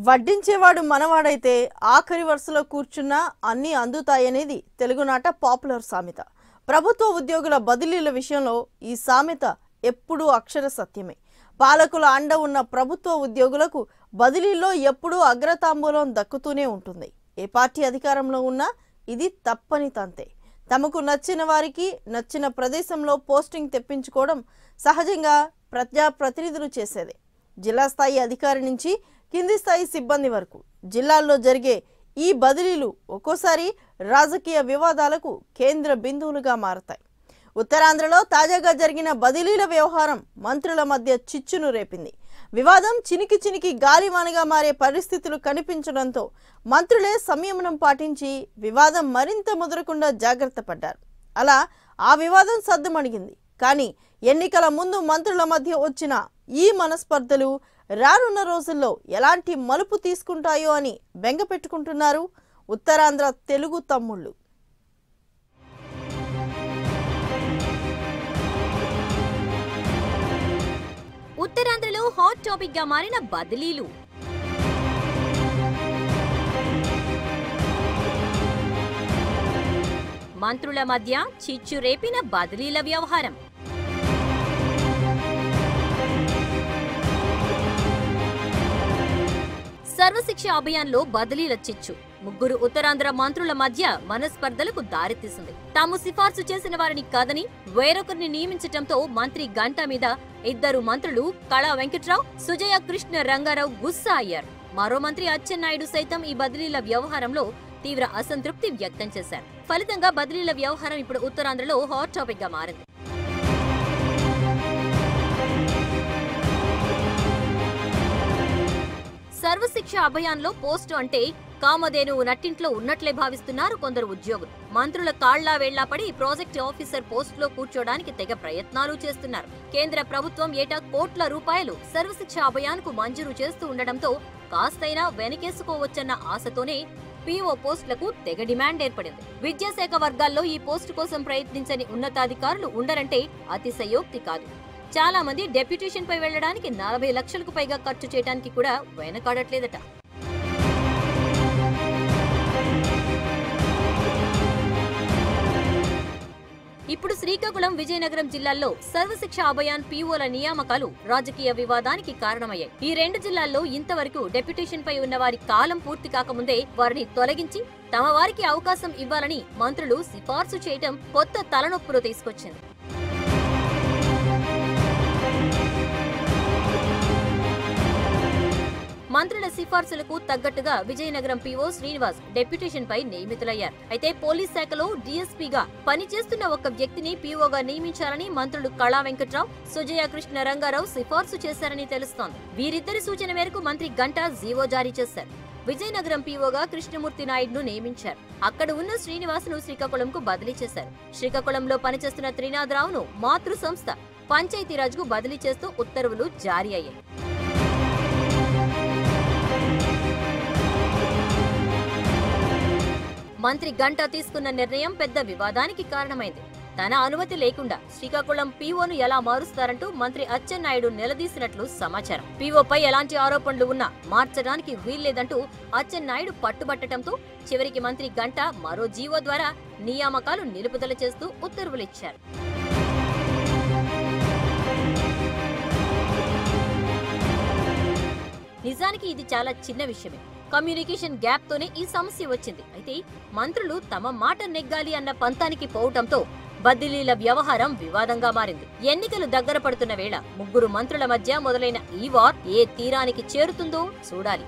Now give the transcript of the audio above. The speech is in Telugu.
వడ్డించేవాడు మనవాడైతే ఆఖరి వరుసలో కూర్చున్నా అన్నీ అందుతాయనేది తెలుగునాట పాపులర్ సామెత. ప్రభుత్వ ఉద్యోగుల బదిలీల విషయంలో ఈ సామెత ఎప్పుడూ అక్షర సత్యమే. పాలకుల అండ ఉన్న ప్రభుత్వ ఉద్యోగులకు బదిలీల్లో ఎప్పుడూ అగ్రతాంబూలం దక్కుతూనే ఉంటుంది. ఏ పార్టీ అధికారంలో ఉన్నా ఇది తప్పని తంతే. తమకు నచ్చిన వారికి నచ్చిన ప్రదేశంలో పోస్టింగ్ తెప్పించుకోవడం సహజంగా ప్రజాప్రతినిధులు చేసేదే. జిల్లా స్థాయి అధికారి నుంచి కింది స్థాయి సిబ్బంది వరకు జిల్లాల్లో జరిగే ఈ బదిలీలు ఒక్కోసారి రాజకీయ వివాదాలకు కేంద్ర బిందువులుగా మారతాయి. ఉత్తరాంధ్రలో తాజాగా జరిగిన బదిలీల వ్యవహారం మంత్రుల మధ్య చిచ్చును రేపింది. వివాదం చినికి చినికి గాలివానగా మారే పరిస్థితులు కనిపించడంతో మంత్రులే సంయమనం పాటించి వివాదం మరింత ముదరకుండా జాగ్రత్త పడ్డారు. అలా ఆ వివాదం సద్దుమణిగింది. కానీ ఎన్నికల ముందు మంత్రుల మధ్య వచ్చిన ఈ మనస్పర్ధలు రానున్న రోజుల్లో ఎలాంటి మలుపు తీసుకుంటాయో అని బెంగ పెట్టుకుంటున్నారు ఉత్తరాంధ్ర తెలుగు తమ్ముళ్ళు. ఉత్తరాంధ్రలో హాట్ టాపిక్ గా మారిన బదిలీలు. మంత్రుల మధ్య చిచ్చు రేపిన బదిలీల వ్యవహారం. సర్వశిక్ష అభియాన్లో బదిలీల చిచ్చు ముగ్గురు ఉత్తరాంధ్ర మంత్రుల మధ్య మనస్పర్ధలకు దారితీసింది. తాము సిఫార్సు చేసిన వారిని కాదని వేరొకరిని నియమించటంతో మంత్రి గంటా మీద ఇద్దరు మంత్రులు కళా వెంకట్రావు, సుజయ కృష్ణ రంగారావు గుస్సా అయ్యారు. మరో మంత్రి అచ్చెన్నాయుడు సైతం ఈ బదిలీల వ్యవహారంలో తీవ్ర అసంతృప్తి వ్యక్తం చేశారు. ఫలితంగా బదిలీల వ్యవహారం ఇప్పుడు ఉత్తరాంధ్రలో హాట్ టాపిక్ గా మారింది. సర్వశిక్ష అభియాన్లో పోస్టు అంటే కామధేనువు నట్టింట్లో ఉన్నట్లే భావిస్తున్నారు కొందరు ఉద్యోగులు. మంత్రుల కాళ్లా వేళ్లాపడి ప్రాజెక్ట్ ఆఫీసర్ పోస్టులో కూర్చోడానికి తెగ ప్రయత్నాలు చేస్తున్నారు. కేంద్ర ప్రభుత్వం ఏటా కోట్ల రూపాయలు సర్వశిక్ష అభియాన్కు మంజూరు చేస్తూ ఉండడంతో కాస్తైనా వెనకేసుకోవచ్చన్న ఆశతోనే పీఓ పోస్టులకు తెగ డిమాండ్ ఏర్పడింది. విద్యాశాఖ వర్గాల్లో ఈ పోస్టు కోసం ప్రయత్నించని ఉన్నతాధికారులు ఉండరంటే అతిశయోక్తి కాదు. చాలా మంది డెప్యుటేషన్ పై వెళ్లడానికి 40 లక్షలకు పైగా ఖర్చు చేయడానికి కూడా వెనకాడట్లేదట. ఇప్పుడు శ్రీకాకుళం, విజయనగరం జిల్లాల్లో సర్వశిక్ష అభియాన్ పీఓల నియామకాలు రాజకీయ వివాదానికి కారణమయ్యాయి. ఈ రెండు జిల్లాల్లో ఇంతవరకు డెప్యుటేషన్ పై ఉన్న వారి కాలం పూర్తి కాకముందే వారిని తొలగించి తమ వారికి అవకాశం ఇవ్వాలని మంత్రులు సిఫార్సు చేయటం కొత్త తలనొప్పులు తీసుకొచ్చింది. మంత్రుల సిఫార్సులకు తగ్గట్టుగా విజయనగరం పీఓ శ్రీనివాస్ డెప్యుటేషన్ పై నియమితులయ్యారు. అయితే పోలీస్ శాఖలో డీఎస్పీగా పనిచేస్తున్న ఒక వ్యక్తిని పీఓగా నియమించాలని మంత్రులు కళా వెంకట్రావు, సుజయ కృష్ణ రంగారావు సిఫార్సు చేశారని తెలుస్తోంది. వీరిద్దరి సూచన మేరకు మంత్రి గంటా జీవో జారీ చేశారు. విజయనగరం పీఓగా కృష్ణమూర్తి నాయుడును నియమించారు. అక్కడ ఉన్న శ్రీనివాస్ను శ్రీకాకుళంకు బదిలీ చేశారు. శ్రీకాకుళంలో పనిచేస్తున్న త్రినాథరావును మాతృ సంస్థ పంచాయతీరాజ్కు బదిలీ చేస్తూ ఉత్తర్వులు జారీ అయ్యాయి. మంత్రి గంటా తీసుకున్న నిర్ణయం పెద్ద వివాదానికి కారణమైంది. తన అనుమతి లేకుండా శ్రీకాకుళం పీఓను ఎలా మారుస్తారంటూ మంత్రి అచ్చెన్నాయుడు నిలదీసినట్లు సమాచారం. పీఓపై ఎలాంటి ఆరోపణలు ఉన్నా మార్చడానికి వీల్లేదంటూ అచ్చెన్నాయుడు పట్టుబట్టడంతో చివరికి మంత్రి గంటా మరో జీవో ద్వారా నియామకాలు నిలుపుదల చేస్తూ ఉత్తర్వులిచ్చారు. నిజానికి ఇది చాలా చిన్న విషయమే. కమ్యూనికేషన్ గ్యాప్ తోనే ఈ సమస్య వచ్చింది. అయితే మంత్రులు తమ మాట నెగ్గాలి అన్న పంతానికి పోవటంతో బదిలీల వ్యవహారం వివాదంగా మారింది. ఎన్నికలు దగ్గర పడుతున్న వేళ ముగ్గురు మంత్రుల మధ్య మొదలైన ఈ వార్ ఏ తీరానికి చేరుతుందో చూడాలి.